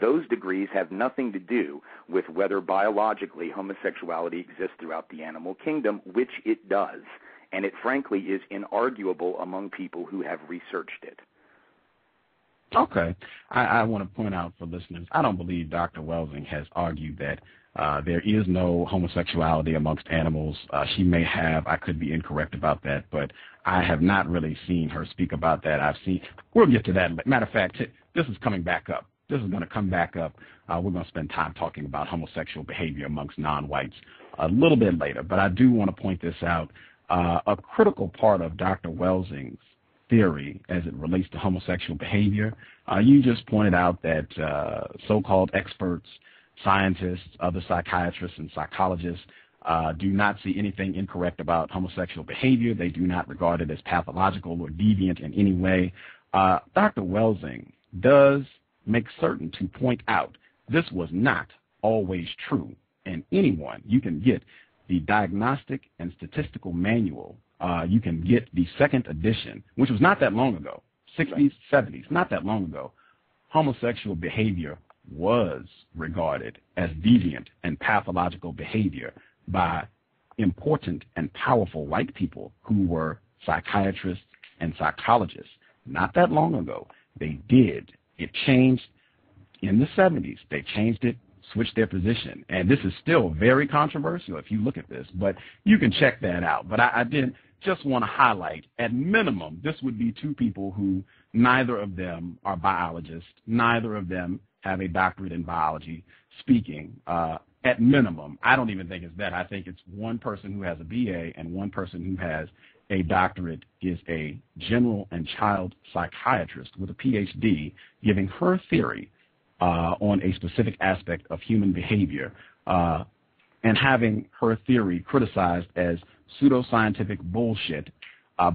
Those degrees have nothing to do with whether biologically homosexuality exists throughout the animal kingdom, which it does. And it frankly is inarguable among people who have researched it. Okay. I want to point out for listeners, I don't believe Dr. Welsing has argued that there is no homosexuality amongst animals. She may have. I could be incorrect about that, but I have not really seen her speak about that. We'll get to that. Matter of fact, this is coming back up. This is going to come back up. We're going to spend time talking about homosexual behavior amongst non-whites a little bit later, but I do want to point this out. A critical part of Dr. Welsing's theory as it relates to homosexual behavior, you just pointed out that so-called experts, scientists, other psychiatrists and psychologists do not see anything incorrect about homosexual behavior. They do not regard it as pathological or deviant in any way. Dr. Welsing does make certain to point out this was not always true. And anyone, you can get the Diagnostic and Statistical Manual. You can get the second edition, which was not that long ago, 60s, 70s, not that long ago. Homosexual behavior was regarded as deviant and pathological behavior by important and powerful white people who were psychiatrists and psychologists. Not that long ago, they did. It changed in the 70s. They changed it, switched their position. And this is still very controversial if you look at this, but you can check that out. But I did just want to highlight, at minimum, this would be two people who neither of them are biologists, neither of them have a doctorate in biology speaking. At minimum, I don't even think it's that. I think it's one person who has a BA and one person who has a doctorate is a general and child psychiatrist with a PhD giving her theory on a specific aspect of human behavior and having her theory criticized as pseudoscientific bullshit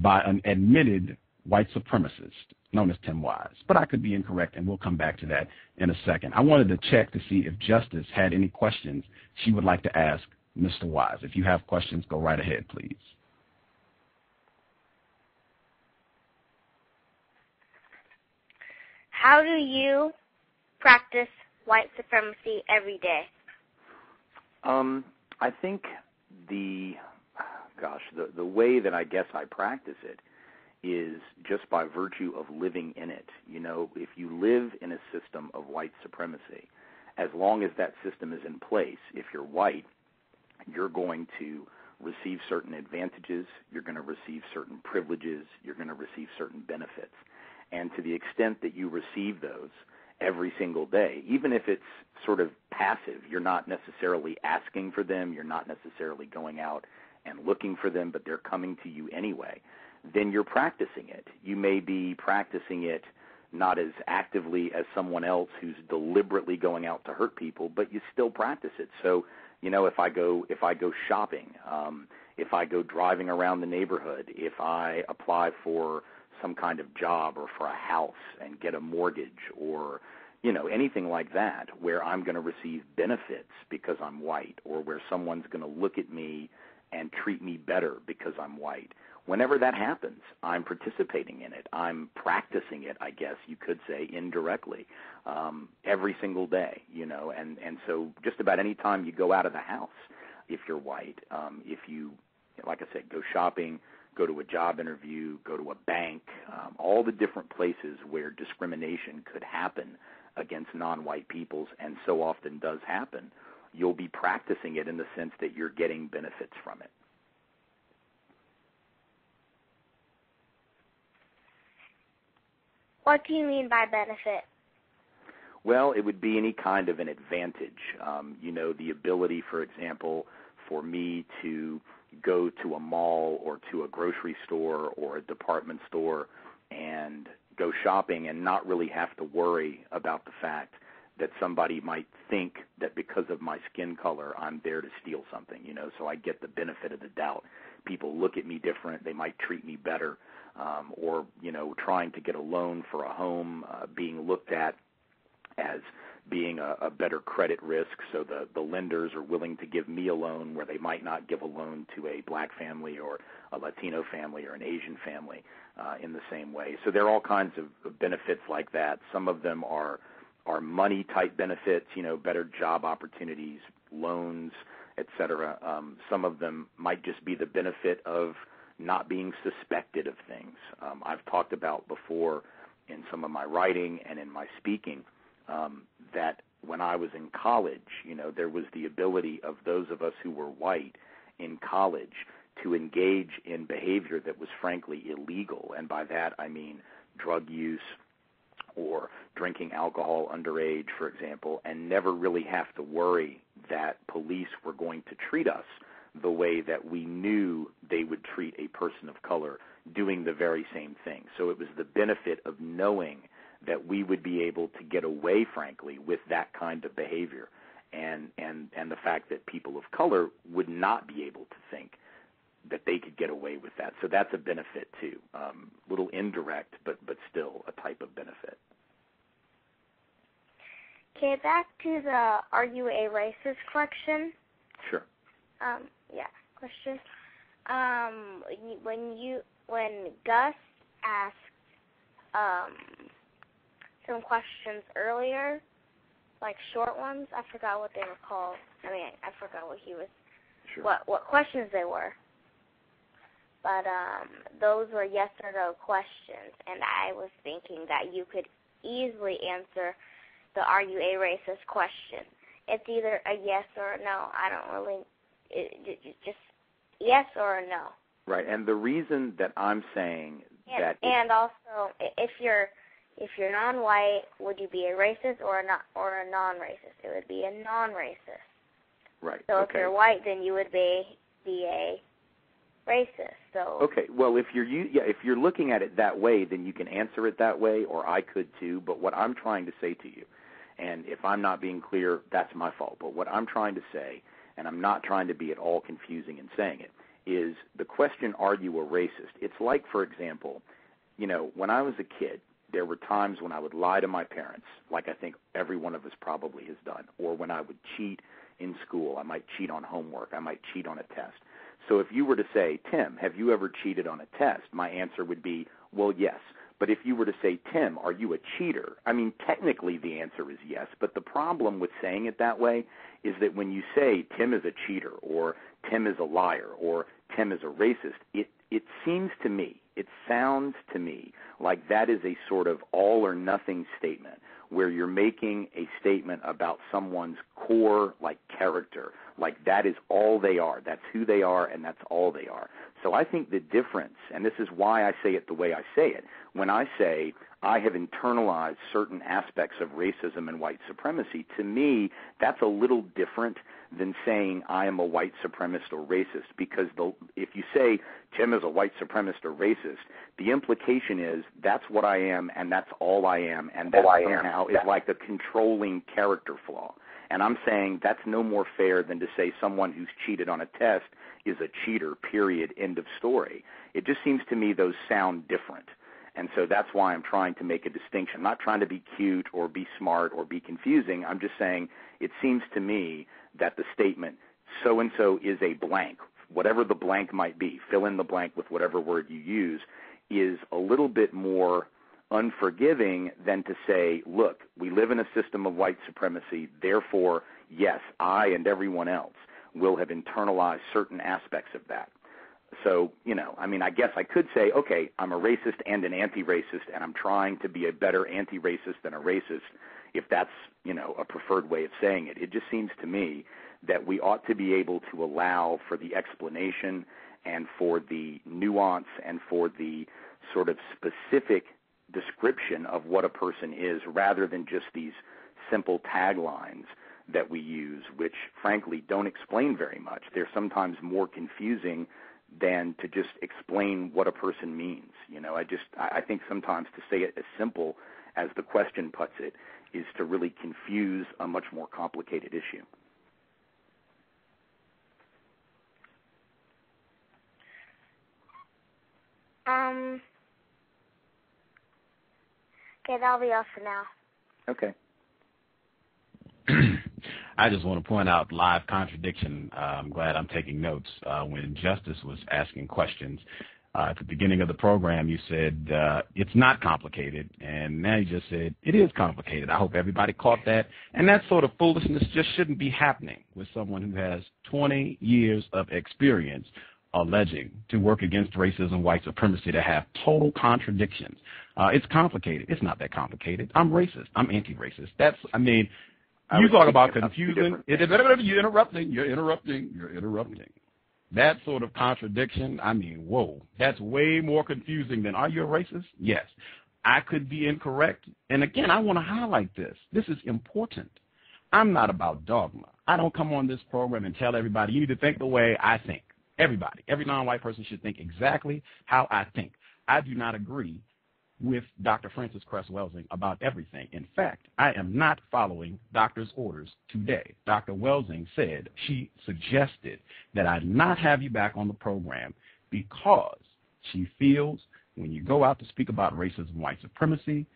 by an admitted white supremacist known as Tim Wise. But I could be incorrect, and we'll come back to that in a second. I wanted to check to see if Justice had any questions she would like to ask Mr. Wise. If you have questions, go right ahead, please. How do you practice white supremacy every day? I think the way that I guess I practice it is just by virtue of living in it. You know, if you live in a system of white supremacy, as long as that system is in place, if you're white, you're going to receive certain advantages, you're going to receive certain privileges, you're going to receive certain benefits. And to the extent that you receive those every single day, even if it's sort of passive, you're not necessarily asking for them, you're not necessarily going out and looking for them, but they're coming to you anyway, then you're practicing it. You may be practicing it not as actively as someone else who's deliberately going out to hurt people, but you still practice it. So, you know, if I go shopping, if I go driving around the neighborhood, if I apply for some kind of job or for a house and get a mortgage or, you know, anything like that where I'm going to receive benefits because I'm white or where someone's going to look at me and treat me better because I'm white. Whenever that happens, I'm participating in it. I'm practicing it, I guess you could say, indirectly, every single day, you know. And so just about any time you go out of the house, if you're white, if you, like I said, go shopping, go to a job interview, go to a bank, all the different places where discrimination could happen against non-white peoples, and so often does happen, you'll be practicing it in the sense that you're getting benefits from it. What do you mean by benefit? Well, it would be any kind of an advantage. You know, the ability, for example, for me to go to a mall or to a grocery store or a department store and go shopping and not really have to worry about the fact that somebody might think that because of my skin color I'm there to steal something, you know, so I get the benefit of the doubt. People look at me different, they might treat me better, or, you know, trying to get a loan for a home, being looked at as being a better credit risk, so the lenders are willing to give me a loan where they might not give a loan to a black family or a Latino family or an Asian family in the same way. So there are all kinds of benefits like that. Some of them are are money type benefits, better job opportunities, loans, etc. Some of them might just be the benefit of not being suspected of things. I've talked about before in some of my writing and in my speaking that when I was in college, there was the ability of those of us who were white in college to engage in behavior that was frankly illegal. And by that I mean drug use or drinking alcohol underage, for example, and never really have to worry that police were going to treat us the way that we knew they would treat a person of color doing the very same thing. So it was the benefit of knowing that we would be able to get away, frankly, with that kind of behavior, and the fact that people of color would not be able to think that they could get away with that. So that's a benefit too. Little indirect, but still a type of benefit. Okay, back to the "Are you a racist?" question. Sure. Question. When Gus asked some questions earlier, like short ones, I forgot what they were called. I forgot what he was. Sure. What questions they were. But those were yes or no questions, and I was thinking that you could easily answer the "Are you a racist?" question. It's either a yes or a no. I don't really, just yes or a no. Right, and the reason that I'm saying that, and also, if you're non-white, would you be a racist or a non-racist? It would be a non-racist. Right. So okay. if you're white, then you would be a racist. So okay. Well, if you're looking at it that way, then you can answer it that way, or I could too. But what I'm trying to say to you, and if I'm not being clear, that's my fault. But what I'm trying to say, and I'm not trying to be at all confusing in saying it, is the question, are you a racist? It's like, for example, when I was a kid, there were times when I would lie to my parents, like I think every one of us probably has done, or when I would cheat in school. I might cheat on homework. I might cheat on a test. So if you were to say, Tim, have you ever cheated on a test? My answer would be, well, yes. But if you were to say, Tim, are you a cheater? Technically the answer is yes, but the problem with saying it that way is that when you say Tim is a cheater or Tim is a liar or Tim is a racist, it seems to me, it sounds to me like that is a sort of all or nothing statement where you're making a statement about someone's core, character, that is all they are. That's who they are, and that's all they are. So I think the difference, and this is why I say it the way I say it, when I say I have internalized certain aspects of racism and white supremacy, to me, that's a little different than saying I am a white supremacist or racist, because if you say Tim is a white supremacist or racist, the implication is that's what I am and that's all I am, and that somehow is like a controlling character flaw. And I'm saying that's no more fair than to say someone who's cheated on a test is a cheater, period, end of story. It just seems to me those sound different. And so that's why I'm trying to make a distinction. I'm not trying to be cute or be smart or be confusing. I'm just saying it seems to me that the statement so-and-so is a blank, whatever the blank might be, fill in the blank with whatever word you use, is a little bit more unforgiving than to say, look, we live in a system of white supremacy, therefore, yes, I and everyone else will have internalized certain aspects of that. So, I guess I could say, okay, I'm a racist and an anti-racist, and I'm trying to be a better anti-racist than a racist, if that's, a preferred way of saying it. It just seems to me that we ought to be able to allow for the explanation and for the nuance and for the sort of specific description of what a person is, rather than just these simple taglines that we use, which frankly don't explain very much. They're sometimes more confusing than to just explain what a person means. I think sometimes to say it as simple as the question puts it is to really confuse a much more complicated issue. Okay, that'll be all for now. Okay. I just want to point out live contradiction. I'm glad I'm taking notes. When Justice was asking questions, At the beginning of the program, you said it's not complicated, and now you just said it is complicated. I hope everybody caught that. And that sort of foolishness just shouldn't be happening with someone who has 20 years of experience alleging to work against racism, white supremacy, to have total contradictions. It's complicated. It's not that complicated. I'm racist. I'm anti-racist. You talk about confusing. You're interrupting. That sort of contradiction, whoa, that's way more confusing than, are you a racist? Yes. I could be incorrect. And again, I want to highlight this. This is important. I'm not about dogma. I don't come on this program and tell everybody, you need to think the way I think. Everybody, every non-white person should think exactly how I think. I do not agree with Dr. Frances Cress Welsing about everything. In fact, I am not following doctor's orders today. Dr. Welsing said, she suggested that I not have you back on the program because she feels when you go out to speak about racism, white supremacy,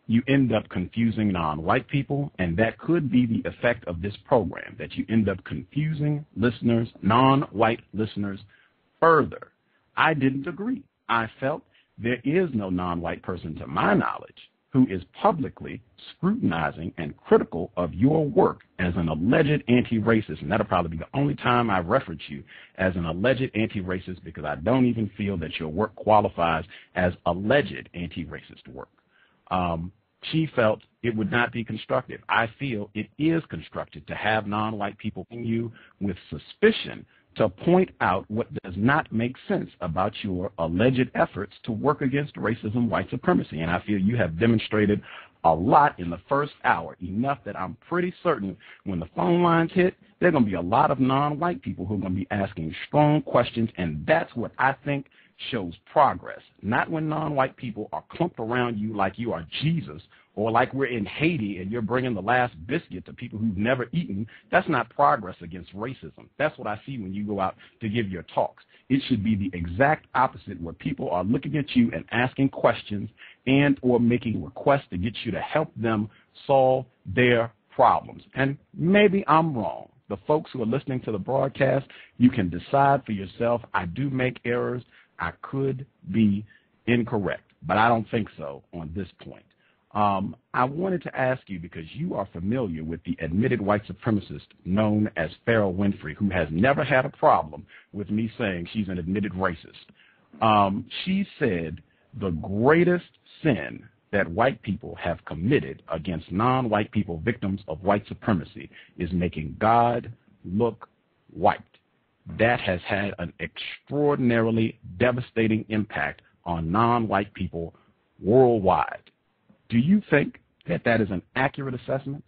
you end up confusing non-white people, and that could be the effect of this program, that you end up confusing listeners, non-white listeners, further. I didn't agree. I felt there is no non-white person, to my knowledge, who is publicly scrutinizing and critical of your work as an alleged anti-racist. And that'll probably be the only time I reference you as an alleged anti-racist, because I don't even feel that your work qualifies as alleged anti-racist work. She felt it would not be constructive. I feel it is constructive to have non-white people in you with suspicion to point out what does not make sense about your alleged efforts to work against racism, white supremacy. And I feel you have demonstrated a lot in the first hour, enough that I'm pretty certain when the phone lines hit, there are going to be a lot of non-white people who are going to be asking strong questions, and that's what I think shows progress. Not when non-white people are clumped around you like you are Jesus, or like we're in Haiti and you're bringing the last biscuit to people who've never eaten. That's not progress against racism. That's what I see when you go out to give your talks. It should be the exact opposite, where people are looking at you and asking questions and or making requests to get you to help them solve their problems. And maybe I'm wrong. The folks who are listening to the broadcast, you can decide for yourself. I do make errors. I could be incorrect, but I don't think so on this point. I wanted to ask you, because you are familiar with the admitted white supremacist known as Farrell Winfrey, who has never had a problem with me saying she's an admitted racist. She said the greatest sin that white people have committed against non-white people, victims of white supremacy, is making God look white. That has had an extraordinarily devastating impact on non-white people worldwide. Do you think that that is an accurate assessment?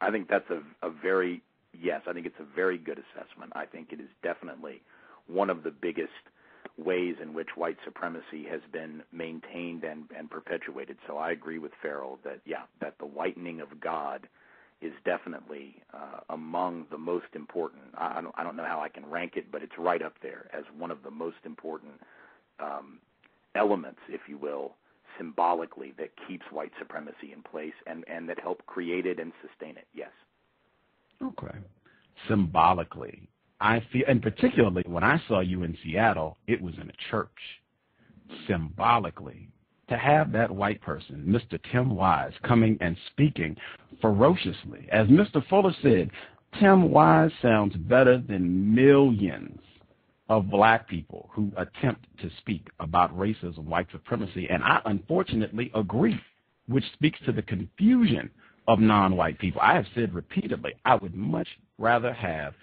I think that's a very good assessment. I think it is definitely one of the biggest ways in which white supremacy has been maintained and perpetuated. So I agree with Farrell that the whitening of God is definitely among the most important. I don't know how I can rank it, but it's right up there as one of the most important elements, if you will, symbolically, that keeps white supremacy in place and that help create it and sustain it. Yes. Okay. Symbolically, I feel, and particularly when I saw you in Seattle, it was in a church. Symbolically, to have that white person, Mr. Tim Wise, coming and speaking ferociously. As Mr. Fuller said, Tim Wise sounds better than millions of black people who attempt to speak about racism, white supremacy, and I unfortunately agree, which speaks to the confusion of non-white people. I have said repeatedly, I would much rather have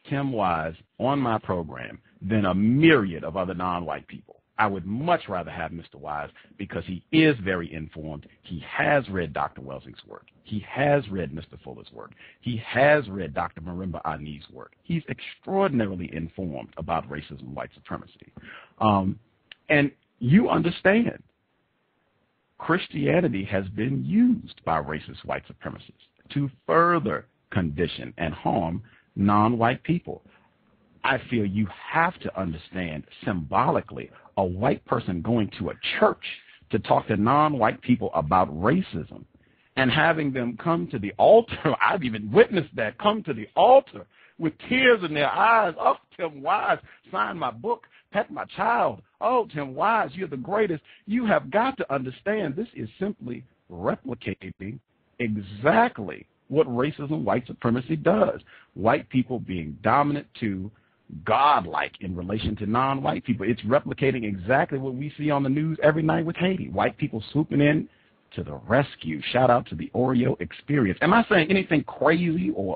Tim Wise on my program than a myriad of other non-white people. I would much rather have Mr. Wise because he is very informed. He has read Dr. Welsing's work. He has read Mr. Fuller's work. He has read Dr. Marimba Ani's work. He's extraordinarily informed about racism and white supremacy. And you understand, Christianity has been used by racist white supremacists to further condition and harm non-white people. I feel you have to understand symbolically a white person going to a church to talk to non-white people about racism and having them come to the altar. I've even witnessed that, come to the altar with tears in their eyes. Oh, Tim Wise, sign my book. pet my child. Oh, Tim Wise, you're the greatest. You have got to understand this is simply replicating exactly what racism, white supremacy does. White people being dominant to godlike in relation to non-white people. It's replicating exactly what we see on the news every night with Haiti. White people swooping in to the rescue. Shout out to the Oreo experience. Am I saying anything crazy or